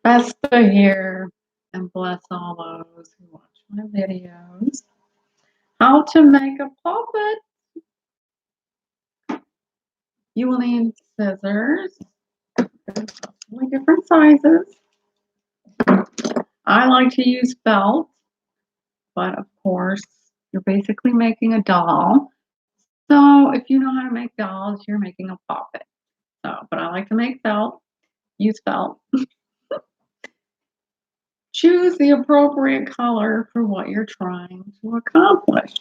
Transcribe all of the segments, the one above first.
Besta here, and bless all those who watch my videos. How to make a puppet. You will need scissors, possibly different sizes. I like to use felt, but of course, you're basically making a doll. So if you know how to make dolls, you're making a puppet. But I like to make felt, use felt. Choose the appropriate color for what you're trying to accomplish.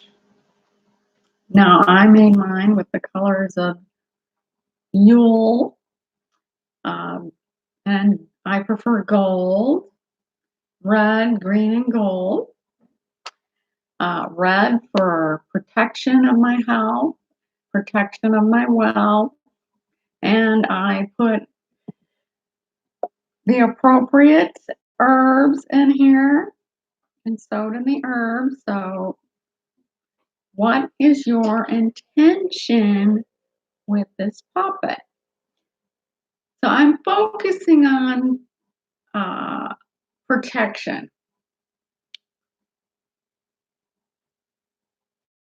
Now, I made mine with the colors of Yule, um, and I prefer gold, red, green, and gold. Red for protection of my health, protection of my wealth, and I put the appropriate herbs in here, and so do the herbs. So, what is your intention with this puppet? So, I'm focusing on protection.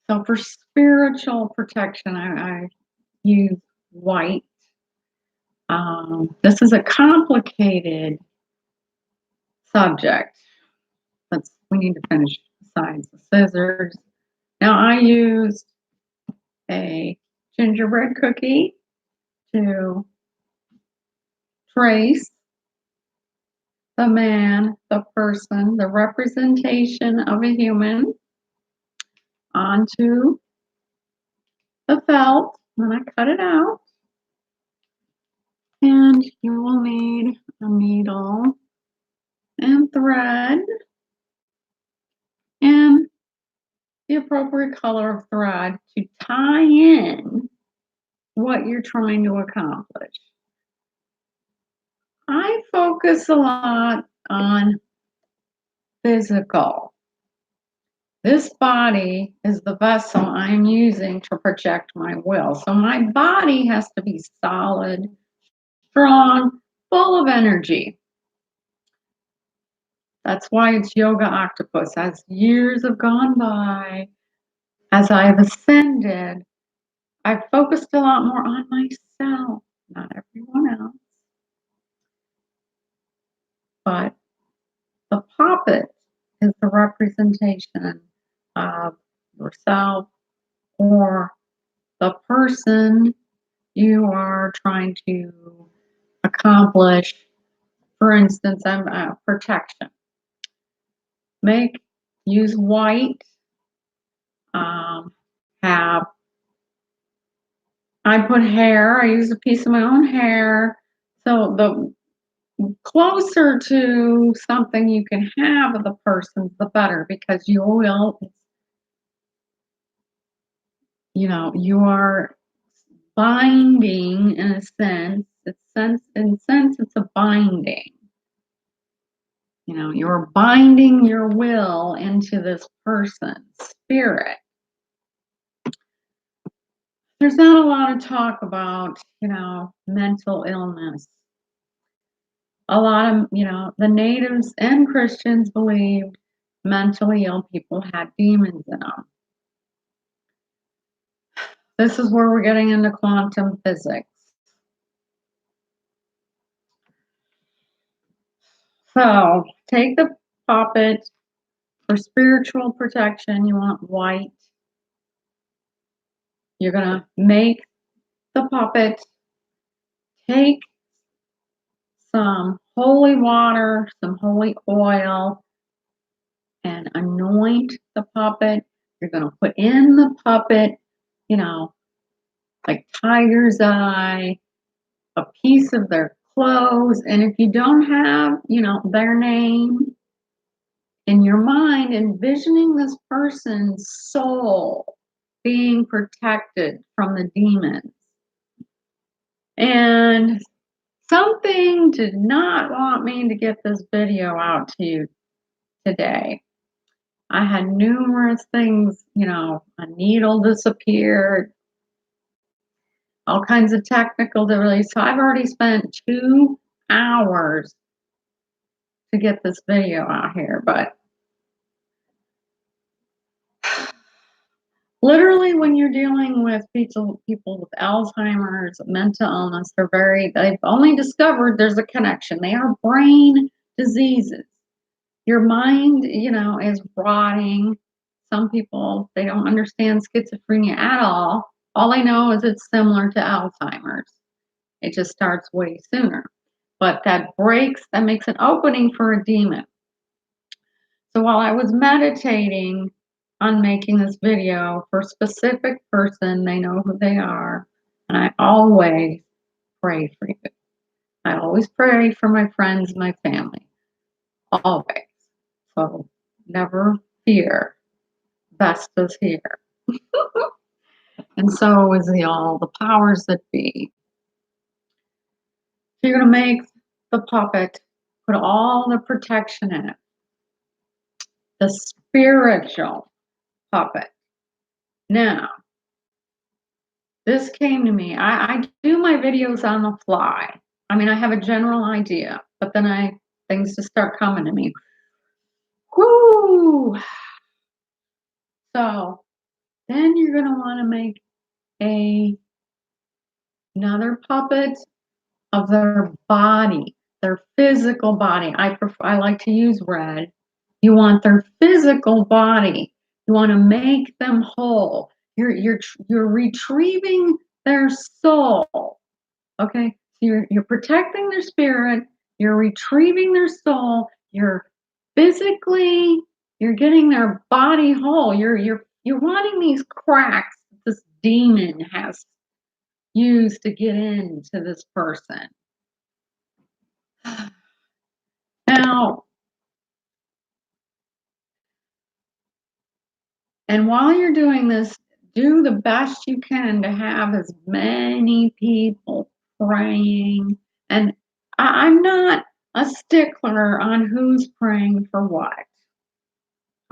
So for spiritual protection, I use white. This is a complicated subject. We need to finish besides the scissors. Now I used a gingerbread cookie to trace the man, the person, the representation of a human onto the felt. Then I cut it out. And you will need a needle and thread and the appropriate color of thread to tie in what you're trying to accomplish. I focus a lot on physical. This body is the vessel I'm using to project my will. So my body has to be solid, strong, full of energy. That's why it's yoga octopus. As years have gone by, as I've ascended, I've focused a lot more on myself, not everyone else. But the puppet is the representation of yourself or the person you are trying to accomplish. For instance, I'm protection. Use white. Have I put hair. I use a piece of my own hair. So the closer to something you can have of the person, the better, because you are binding in a sense. It's a binding. You're binding your will into this person's spirit. There's not a lot of talk about, mental illness. A lot of, the natives and Christians believed mentally ill people had demons in them. This is where we're getting into quantum physics. So take the puppet. For spiritual protection, you want white. You're going to make the puppet. Take some holy water, some holy oil, and anoint the puppet. You're going to put in the puppet, like tiger's eye, a piece of their clothes. And if you don't have, their name in your mind, envisioning this person's soul being protected from the demons. And something did not want me to get this video out to you today. I had numerous things, a needle disappeared, all kinds of technical delays. So I've already spent 2 hours to get this video out here, but literally when you're dealing with people with Alzheimer's, mental illness, they've only discovered there's a connection. They are brain diseases. Your mind, is rotting. Some people, they don't understand schizophrenia at all. All they know is it's similar to Alzheimer's. It just starts way sooner. But that makes an opening for a demon. So while I was meditating on making this video for a specific person, they know who they are, and I always pray for you. I always pray for my friends and my family. Always. So never fear. Best is here. And so is all the powers that be. So you're going to make the puppet, put all the protection in it. The spiritual puppet. Now, this came to me. I do my videos on the fly. I mean, I have a general idea, but then things just start coming to me. Whoo! So then you're going to want to make another puppet of their body, their physical body. I like to use red. You want their physical body. You want to make them whole. You're retrieving their soul. Okay, so you're protecting their spirit. You're retrieving their soul. You're getting their body whole. You're wanting these cracks that this demon has used to get into this person. Now, and while you're doing this, do the best you can to have as many people praying. And I'm not a stickler on who's praying for what.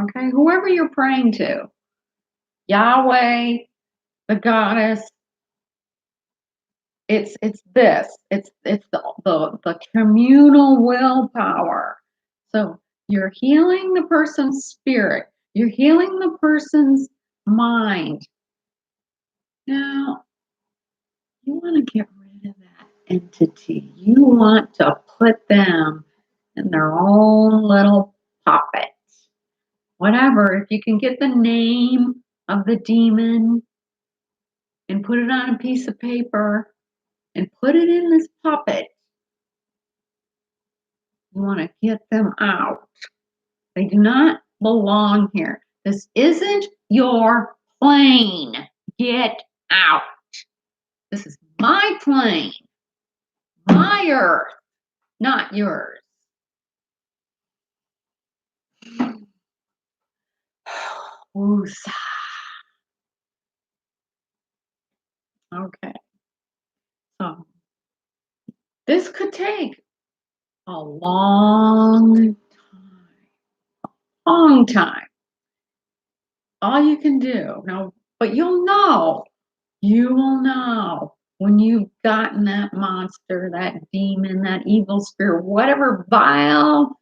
Okay, whoever you're praying to, Yahweh, the goddess, it's the communal willpower. So you're healing the person's spirit. You're healing the person's mind. Now, you want to get rid of that entity. You want to put them in their own little puppet. Whatever, if you can get the name of the demon and put it on a piece of paper and put it in this puppet, you want to get them out. They do not belong here. This isn't your plane. Get out. This is my plane, my earth, not yours. Woosah. Okay. So this could take a long time. All you can do now, but you will know when you've gotten that monster, that demon, that evil spirit, whatever vile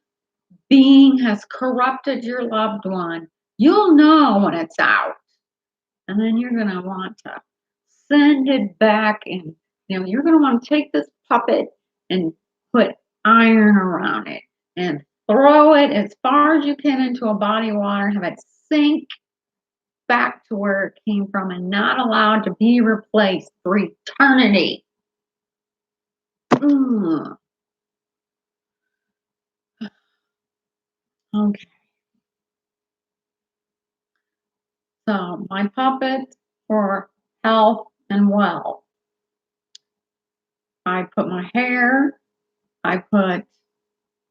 being has corrupted your loved one. You'll know when it's out. And then you're going to want to send it back, and you're going to want to take this puppet and put iron around it and throw it as far as you can into a body of water, have it sink back to where it came from and not allowed to be replaced for eternity. Okay. So my puppet for health and wealth. I put my hair, I put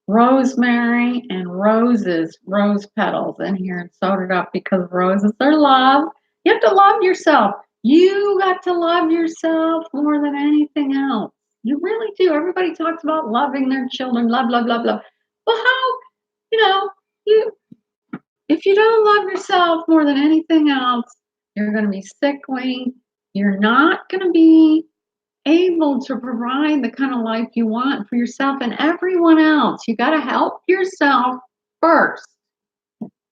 rosemary and rose petals in here and sewed it up because roses are love. You have to love yourself. You got to love yourself more than anything else. You really do. Everybody talks about loving their children, love, love, love, love. Well, how, if you don't love yourself more than anything else, you're going to be sickly. You're not going to be able to provide the kind of life you want for yourself and everyone else. You got to help yourself first.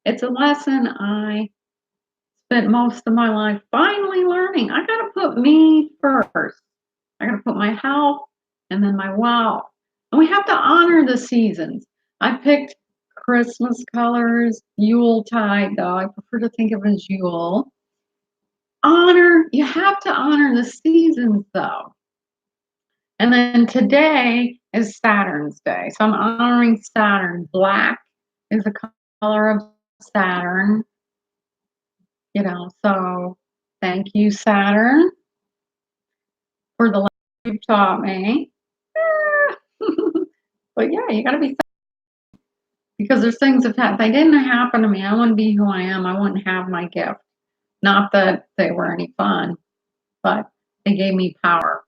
It's a lesson I spent most of my life finally learning. I got to put me first. I got to put my health and then my wealth. And we have to honor the seasons. I picked Christmas colors, Yule tide, though I prefer to think of it as Yule. You have to honor the seasons, though. And then today is Saturn's day. So I'm honoring Saturn. Black is the color of Saturn, so thank you, Saturn, for the lesson you've taught me. But yeah, you gotta be because there's things that if they didn't happen to me, I wouldn't be who I am. I wouldn't have my gift. Not that they were any fun, but they gave me power.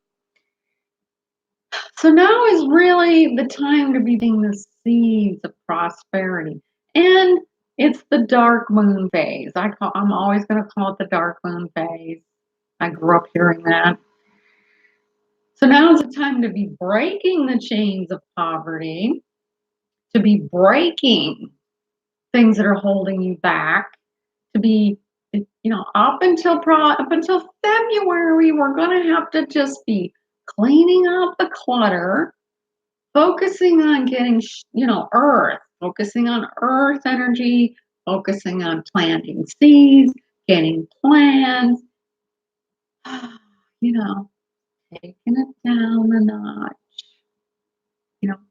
So now is really the time to be being the seeds of prosperity. And it's the dark moon phase. I'm always going to call it the dark moon phase. I grew up hearing that. So now is the time to be breaking the chains of poverty, to be breaking things that are holding you back, to be up until February, we're going to have to just be cleaning up the clutter, focusing on getting, earth, focusing on earth energy, focusing on planting seeds, getting plants, you know, taking it down a notch,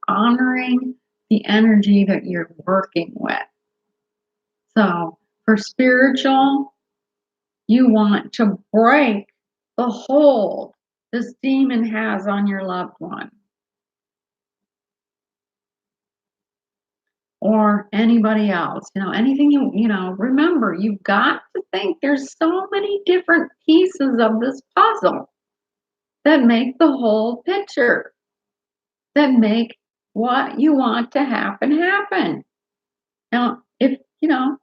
honoring the energy that you're working with. So for spiritual, you want to break the hold this demon has on your loved one or anybody else. Anything remember, you've got to think there's so many different pieces of this puzzle that make the whole picture, that make what you want to happen. Now, if,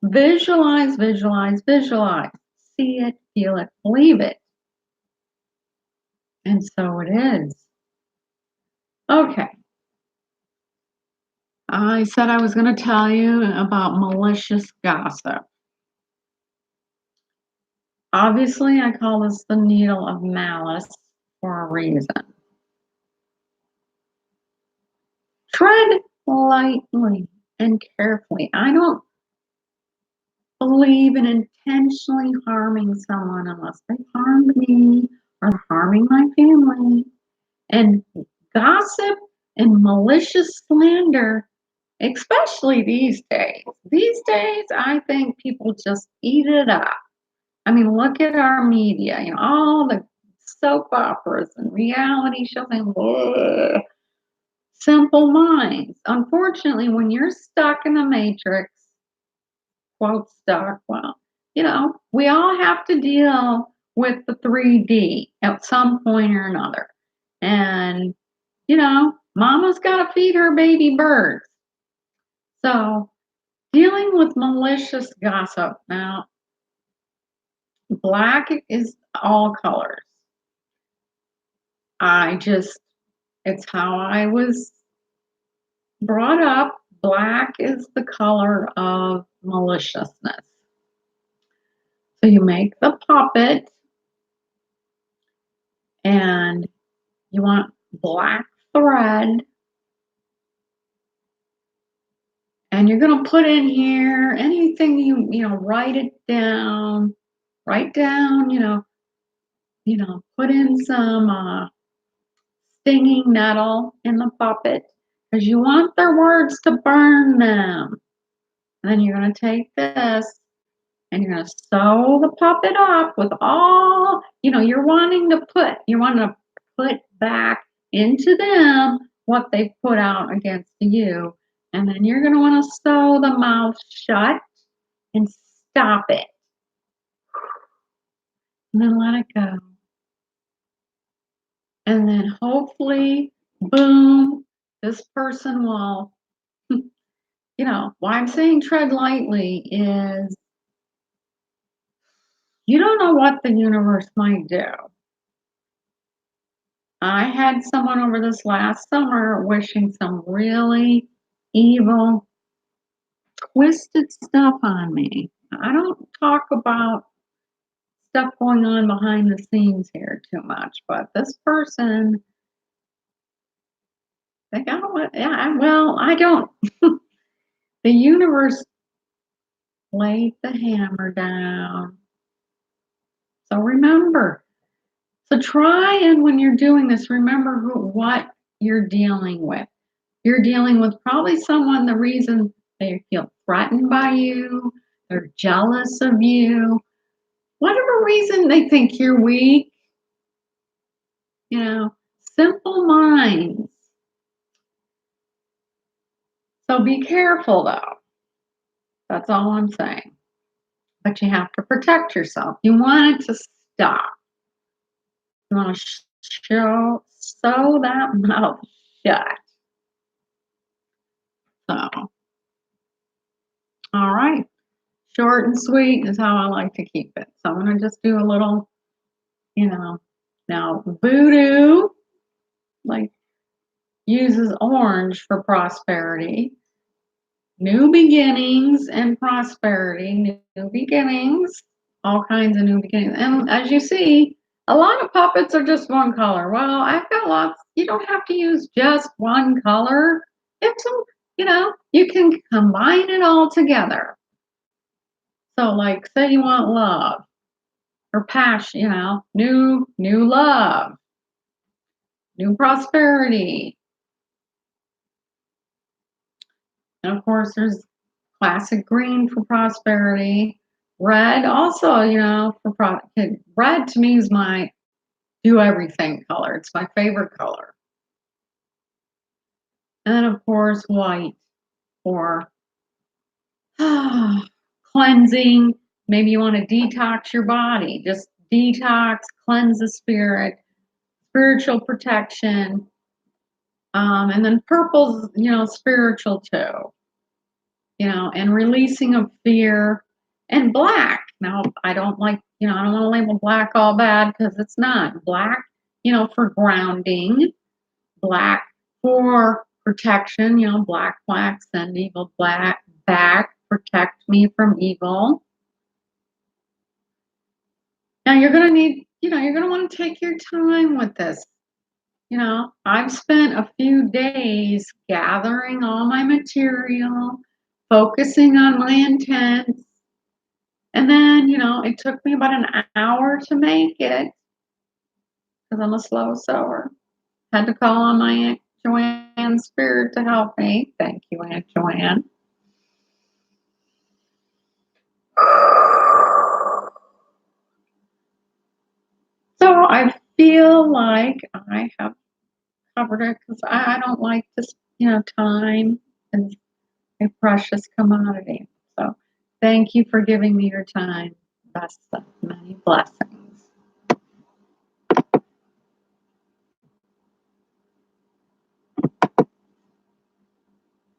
visualize, visualize, visualize, see it, feel it, believe it. And so it is. Okay. I said I was going to tell you about malicious gossip. Obviously, I call this the needle of malice for a reason. Tread lightly and carefully. I don't believe in intentionally harming someone unless they harmed me or harming my family. And gossip and malicious slander, especially these days. These days, I think people just eat it up. I mean, look at our media, all the soap operas and reality shows and simple minds. Unfortunately, when you're stuck in the matrix, quote stuck, well, we all have to deal with the 3D at some point or another. And, mama's got to feed her baby birds. So, dealing with malicious gossip. Now, black is all colors. It's how I was brought up. Black is the color of maliciousness. So you make the puppet and you want black thread. And you're going to put in here anything write it down. Write down, put in some stinging nettle in the puppet because you want their words to burn them. And then you're going to take this and you're going to sew the puppet up with all, you're wanting to put back into them what they put out against you. And then you're going to want to sew the mouth shut and stop it. And then let it go. And then hopefully, boom, this person will, why I'm saying tread lightly is you don't know what the universe might do. I had someone over this last summer wishing some really evil, twisted stuff on me. I don't talk about stuff going on behind the scenes here too much, but this person, they got what, yeah, well, I don't, the universe laid the hammer down. So remember, so try and when you're doing this, remember what you're dealing with. You're dealing with probably someone, the reason they feel threatened by you, they're jealous of you, whatever reason they think you're weak, you know, simple minds. So be careful though. That's all I'm saying. But you have to protect yourself. You want it to stop. You want to sew that mouth shut. So, all right. Short and sweet is how I like to keep it. So I'm going to just do a little, you know, now voodoo, like uses orange for prosperity, new beginnings and prosperity, new beginnings, all kinds of new beginnings. And as you see, a lot of puppets are just one color. Well, I've got lots. You don't have to use just one color. It's some, you can combine it all together. So, like, say you want love or passion, new love, new prosperity. And of course, there's classic green for prosperity. Red also, red to me is my do everything color. It's my favorite color. And then of course, white for cleansing. Maybe you want to detox your body. Just detox, cleanse the spirit, spiritual protection. And then purple's, spiritual too. And releasing of fear, and black. Now, I don't like, I don't want to label black all bad because it's not. Black, for grounding, black for protection, black flags send evil black back, protect me from evil. Now, you're going to need, you're going to want to take your time with this. I've spent a few days gathering all my material, focusing on my intents. And then, it took me about an hour to make it because I'm a slow sewer. Had to call on my Aunt Joanne's spirit to help me. Thank you, Aunt Joanne. So I feel like I have covered it because I don't like this, time is a precious commodity. So thank you for giving me your time. Best of many blessings.